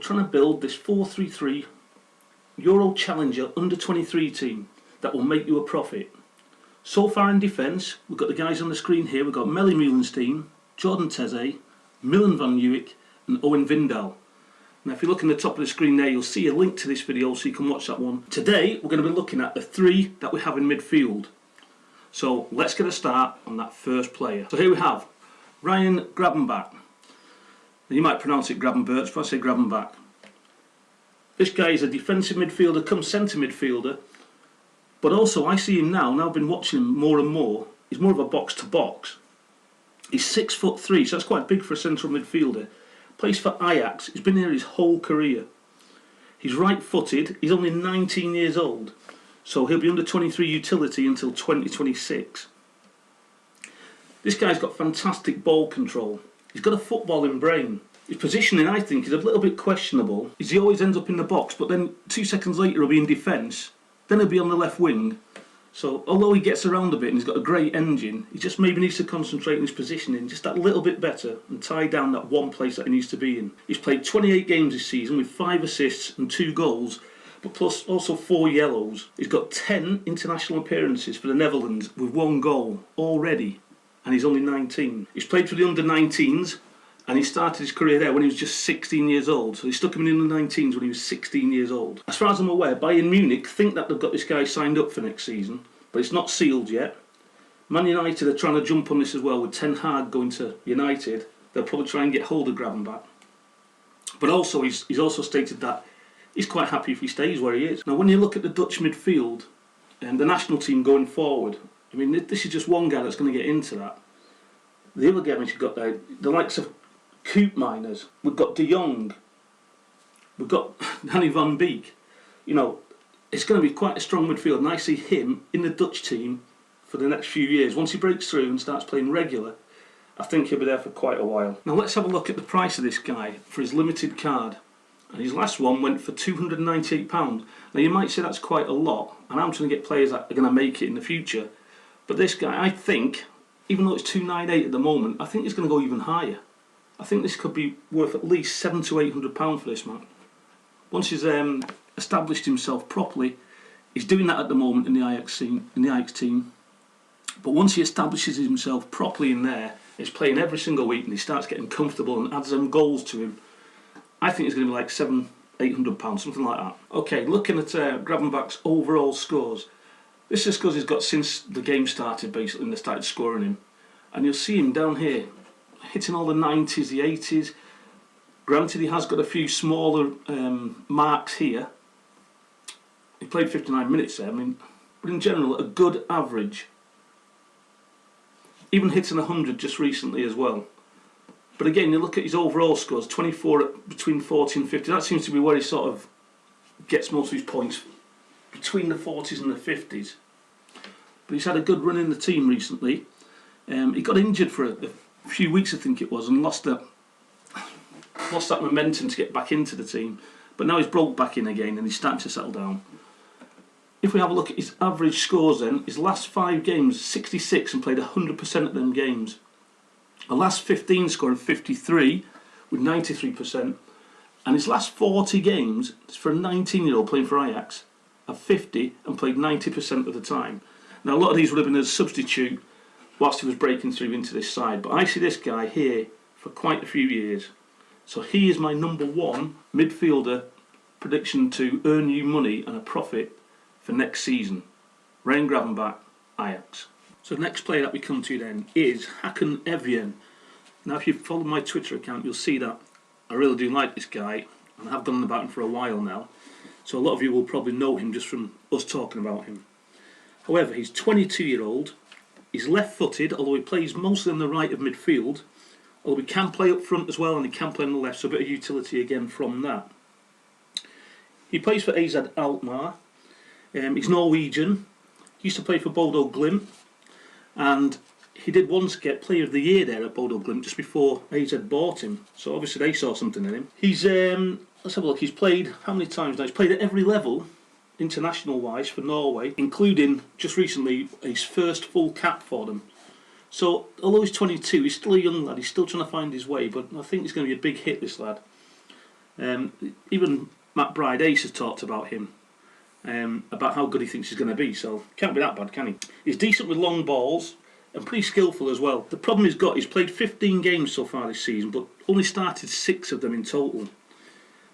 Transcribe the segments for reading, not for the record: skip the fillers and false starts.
trying to build this 4-3-3 Euro Challenger under-23 team that will make you a profit. So far in defence, we've got the guys on the screen here. We've got Melly Meulenstein, Jordan Teze, Milan van Uwijk and Owen Vindal. Now if you look in the top of the screen there, you'll see a link to this video so you can watch that one. Today we're going to be looking at the three that we have in midfield. So let's get a start on that first player. So here we have Ryan Gravenbach. You might pronounce it Gravenberch, but I say Gravenbach. This guy is a defensive midfielder, come centre midfielder, but also I see him now I've been watching him more and more, he's more of a box to box. He's 6'3", so that's quite big for a central midfielder. Plays for Ajax, he's been here his whole career. He's right footed, he's only 19 years old, so he'll be under 23 utility until 2026. This guy's got fantastic ball control. He's got a footballing brain. His positioning, I think, is a little bit questionable. He always ends up in the box, but then 2 seconds later he'll be in defence. Then he'll be on the left wing. So although he gets around a bit and he's got a great engine, he just maybe needs to concentrate on his positioning just that little bit better and tie down that one place that he needs to be in. He's played 28 games this season with 5 assists and 2 goals, but plus also 4 yellows. He's got 10 international appearances for the Netherlands with 1 goal already, and he's only 19. He's played for the under-19s, and he started his career there when he was just 16 years old. So they stuck him in the under-19s when he was 16 years old. As far as I'm aware, Bayern Munich think that they've got this guy signed up for next season, but it's not sealed yet. Man United are trying to jump on this as well, with Ten Hag going to United. They'll probably try and get hold of Gravenbach. But also, he's also stated that he's quite happy if he stays where he is. Now, when you look at the Dutch midfield and the national team going forward, I mean, this is just one guy that's going to get into that. The other guys you've got there, the likes of Koopmeiners, we've got De Jong, we've got Danny van Beek. You know, it's going to be quite a strong midfield, and I see him in the Dutch team for the next few years. Once he breaks through and starts playing regular, I think he'll be there for quite a while. Now let's have a look at the price of this guy for his limited card. And his last one went for £298. Now you might say that's quite a lot, and I'm trying to get players that are going to make it in the future. But this guy, I think, even though it's £298 at the moment, I think it's going to go even higher. I think this could be worth at least £700 to £800 for this man. Once he's established himself properly, he's doing that at the moment in the Ajax team. But once he establishes himself properly in there, he's playing every single week and he starts getting comfortable and adds some goals to him, I think it's going to be like £700 to £800, something like that. Okay, looking at Gravenbach's overall scores. This is the scores he's got since the game started, basically, and they started scoring him. And you'll see him down here, hitting all the 90s, the 80s. Granted, he has got a few smaller marks here. He played 59 minutes there, I mean, but in general, a good average. Even hitting 100 just recently as well. But again, you look at his overall scores, 24 at between 40 and 50. That seems to be where he sort of gets most of his points, between the 40s and the 50s. But he's had a good run in the team recently. He got injured for a few weeks, I think it was, and lost that momentum to get back into the team. But now he's broke back in again and he's starting to settle down. If we have a look at his average scores then, his last 5 games, 66, and played 100% of them games. The last 15 scoring 53 with 93. And his last 40 games, for a 19-year-old playing for Ajax, have 50 and played 90% of the time. Now a lot of these would have been as a substitute whilst he was breaking through into this side. But I see this guy here for quite a few years. So he is my number 1 midfielder prediction to earn you money and a profit for next season. Ryan Gravenbach, Ajax. So the next player that we come to then is Hackin Evien. Now if you've followed my Twitter account, you'll see that I really do like this guy, and I have gone on about him for a while now. So a lot of you will probably know him just from us talking about him. However, he's 22-year-old. He's left-footed, although he plays mostly on the right of midfield. Although he can play up front as well, and he can play on the left, so a bit of utility again from that. He plays for AZ Alkmaar. He's Norwegian. He used to play for Bodo Glimt, and he did once get Player of the Year there at Bodo Glimt just before AZ bought him. So obviously they saw something in him. He's let's have a look. He's played how many times now? He's played at every level, international-wise, for Norway, including just recently his first full cap for them. So although he's 22, he's still a young lad. He's still trying to find his way, but I think he's going to be a big hit, this lad. Even Matt Bride Ace has talked about him, about how good he thinks he's going to be, so can't be that bad, can he? He's decent with long balls and pretty skillful as well. The problem he's played 15 games so far this season, but only started 6 of them in total.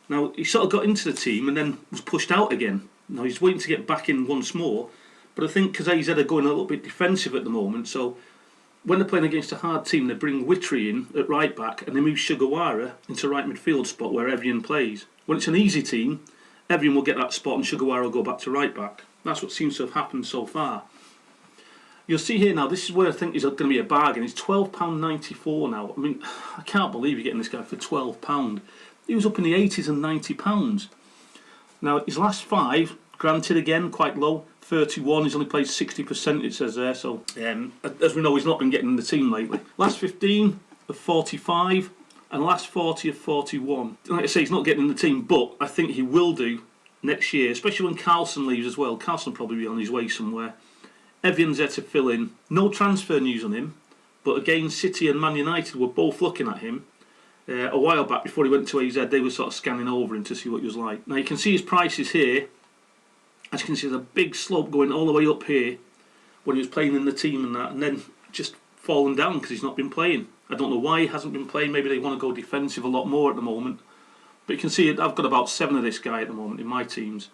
Now, he sort of got into the team and then was pushed out again. Now, he's waiting to get back in once more, but I think because AZ are going a little bit defensive at the moment, so when they're playing against a hard team, they bring Witry in at right back and they move Sugawara into right midfield spot where Evien plays. When it's an easy team, Evien will get that spot and Sugawara will go back to right back. That's what seems to have happened so far. You'll see here now, this is where I think is going to be a bargain. It's £12.94 now. I mean, I can't believe you're getting this guy for £12. He was up in the 80s and £90. Now, his last 5, granted again, quite low, 31, he's only played 60%, it says there, so as we know, he's not been getting in the team lately. Last 15 of 45, and last 40 of 41. Like I say, he's not getting in the team, but I think he will do next year, especially when Carlson leaves as well. Carlson will probably be on his way somewhere. Evian's there to fill in. No transfer news on him, but again, City and Man United were both looking at him. A while back, before he went to AZ, they were sort of scanning over him to see what he was like. Now you can see his prices here. As you can see, there's a big slope going all the way up here when he was playing in the team and that, and then just fallen down because he's not been playing. I don't know why he hasn't been playing. Maybe they want to go defensive a lot more at the moment. But you can see I've got about 7 of this guy at the moment in my teams.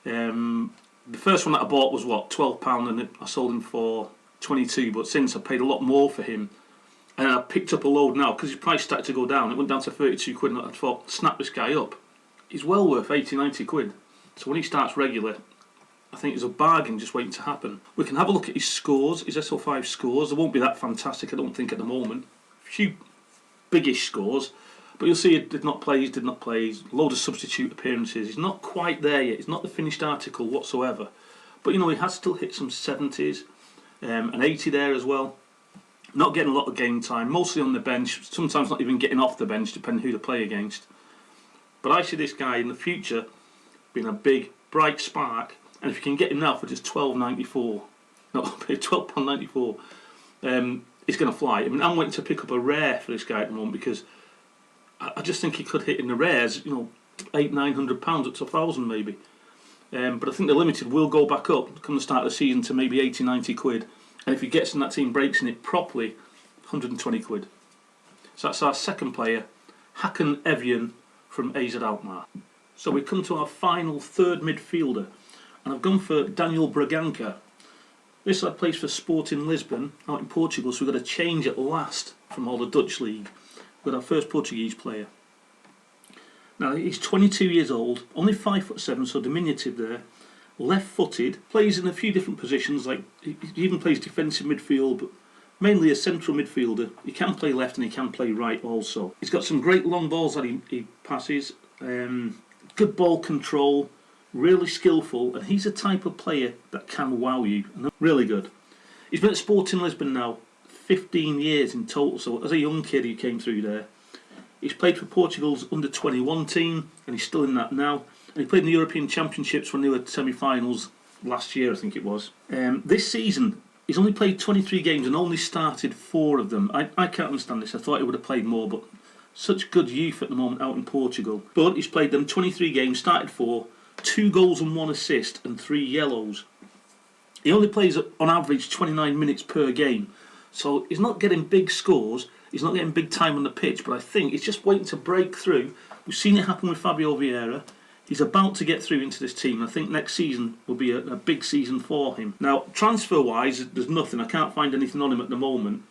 The first one that I bought was what, £12, and I sold him for 22. But since I paid a lot more for him, and I picked up a load now because his price started to go down. It went down to 32 quid, and I thought, snap this guy up. He's well worth 80, 90 quid. So when he starts regular, I think there's a bargain just waiting to happen. We can have a look at his scores, his SO5 scores. They won't be that fantastic, I don't think, at the moment. A few biggish scores, but you'll see he did not play, load of substitute appearances. He's not quite there yet. He's not the finished article whatsoever. But you know, he has still hit some 70s, an 80 there as well. Not getting a lot of game time, mostly on the bench, sometimes not even getting off the bench, depending who to play against. But I see this guy in the future being a big, bright spark, and if you can get him now for just £12.94, not £12.94, it's going to fly. I mean, I'm waiting to pick up a rare for this guy at the moment because I just think he could hit in the rares, you know, £800-900 up to £1,000 maybe. But I think the limited will go back up come the start of the season to maybe 80-90 quid. And if he gets in that team, breaks in it properly, 120 quid. So that's our second player, Hackin Evien from AZ Alkmaar. So we come to our final third midfielder, and I've gone for Daniel Braganka. This lad plays for Sporting Lisbon out in Portugal, so we've got a change at last from all the Dutch league. We've got our first Portuguese player. Now he's 22 years old, only 5'7", so diminutive there. Left-footed, plays in a few different positions, like he even plays defensive midfield, but mainly a central midfielder. He can play left and he can play right also. He's got some great long balls that he passes, good ball control, really skillful, and he's a type of player that can wow you. Really good. He's been at Sporting Lisbon now 15 years in total, so as a young kid he came through there. He's played for Portugal's under-21 team, and he's still in that now. And he played in the European Championships when they were semi-finals last year, I think it was. This season, he's only played 23 games and only started 4 of them. I can't understand this. I thought he would have played more, but such good youth at the moment out in Portugal. But he's played them 23 games, started 4, 2 goals and 1 assist, and 3 yellows. He only plays on average 29 minutes per game. So he's not getting big scores, he's not getting big time on the pitch, but I think he's just waiting to break through. We've seen it happen with Fabio Vieira. He's about to get through into this team. I think next season will be a big season for him. Now, transfer-wise, there's nothing. I can't find anything on him at the moment.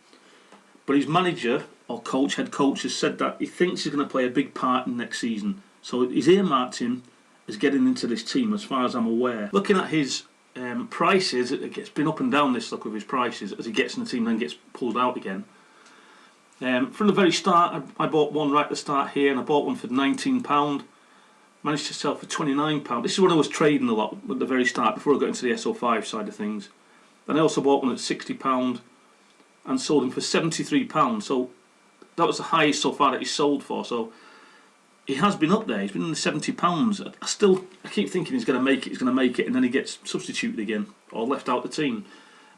But his manager, or coach, head coach, has said that he thinks he's going to play a big part in next season. So he's earmarked him as getting into this team, as far as I'm aware. Looking at his prices, it's been up and down this look with his prices as he gets in the team and then gets pulled out again. From the very start, I bought one right at the start here, and I bought one for £19. Managed to sell for £29. This is when I was trading a lot at the very start, before I got into the SO5 side of things. Then I also bought one at £60 and sold him for £73. So that was the highest so far that he's sold for. So he has been up there. He's been in the £70. I keep thinking he's going to make it, and then he gets substituted again or left out the team.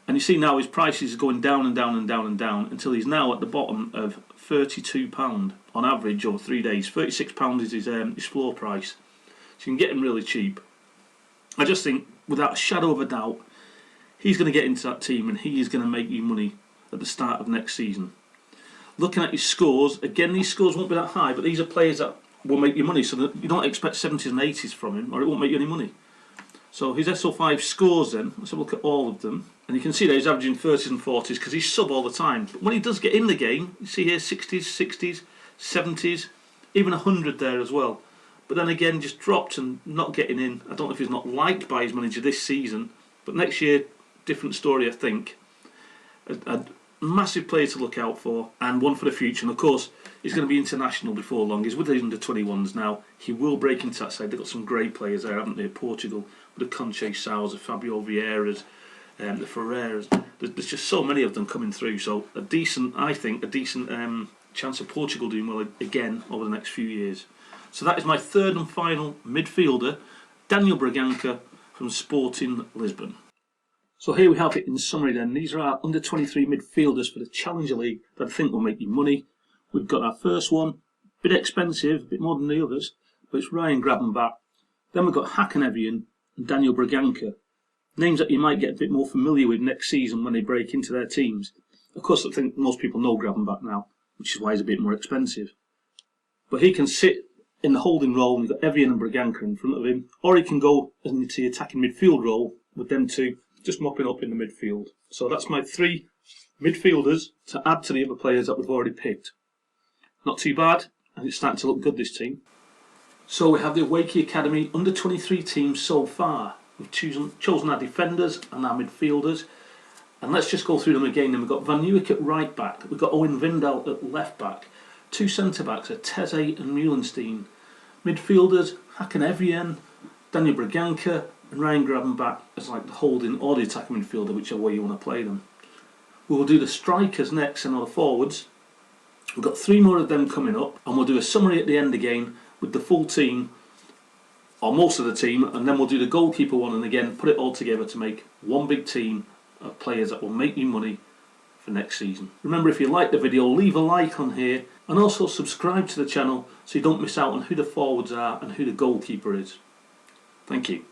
And you see now his prices are going down and down and down and down until he's now at the bottom of £32 on average over 3 days. £36 is his floor price. So you can get him really cheap. I just think, without a shadow of a doubt, he's going to get into that team and he is going to make you money at the start of next season. Looking at his scores, again, these scores won't be that high, but these are players that will make you money, so that you don't expect 70s and 80s from him, or it won't make you any money. So his SO5 scores then, let's have a look at all of them, and you can see that he's averaging 30s and 40s because he's sub all the time. But when he does get in the game, you see here 60s, 60s, 70s, even 100 there as well. But then again, just dropped and not getting in. I don't know if he's not liked by his manager this season, but next year, different story, I think. A massive player to look out for, and one for the future. And of course, he's going to be international before long. He's with the under-21s now. He will break into that side. They've got some great players there, haven't they? Portugal, with the Conceiçãos, the Fabio Vieiras, the Ferreiras. There's just so many of them coming through. So a decent, I think, chance of Portugal doing well again over the next few years. So that is my third and final midfielder, Daniel Braganka from Sporting Lisbon. So here we have it in summary then. These are our under-23 midfielders for the Challenger League that I think will make you money. We've got our first one, a bit expensive, a bit more than the others, but it's Ryan Gravenbach. Then we've got Hackin Evien and Daniel Braganka. Names that you might get a bit more familiar with next season when they break into their teams. Of course, I think most people know Gravenbach now, which is why he's a bit more expensive. But he can sit in the holding role, and you've got Evien and Braganka in front of him, or he can go into the attacking midfield role with them two just mopping up in the midfield. So that's my 3 midfielders to add to the other players that we've already picked. Not too bad, and it's starting to look good, this team. So we have the Wakey Academy under-23 team so far. We've chosen our defenders and our midfielders, and let's just go through them again. Then we've got Van Nieuwijk at right back, we've got Owen Vindal at left back, 2 centre backs are Teze and Meulenstein, midfielders Hackin Evien, Daniel Braganka and Ryan Gravenbach as like the holding or the attacking midfielder, whichever way you want to play them. We will do the strikers next and all the forwards. We've got 3 more of them coming up, and we'll do a summary at the end again with the full team, or most of the team, and then we'll do the goalkeeper one, and again put it all together to make one big team of players that will make you money for next season. Remember, if you like the video, leave a like on here, and also subscribe to the channel so you don't miss out on who the forwards are and who the goalkeeper is. Thank you.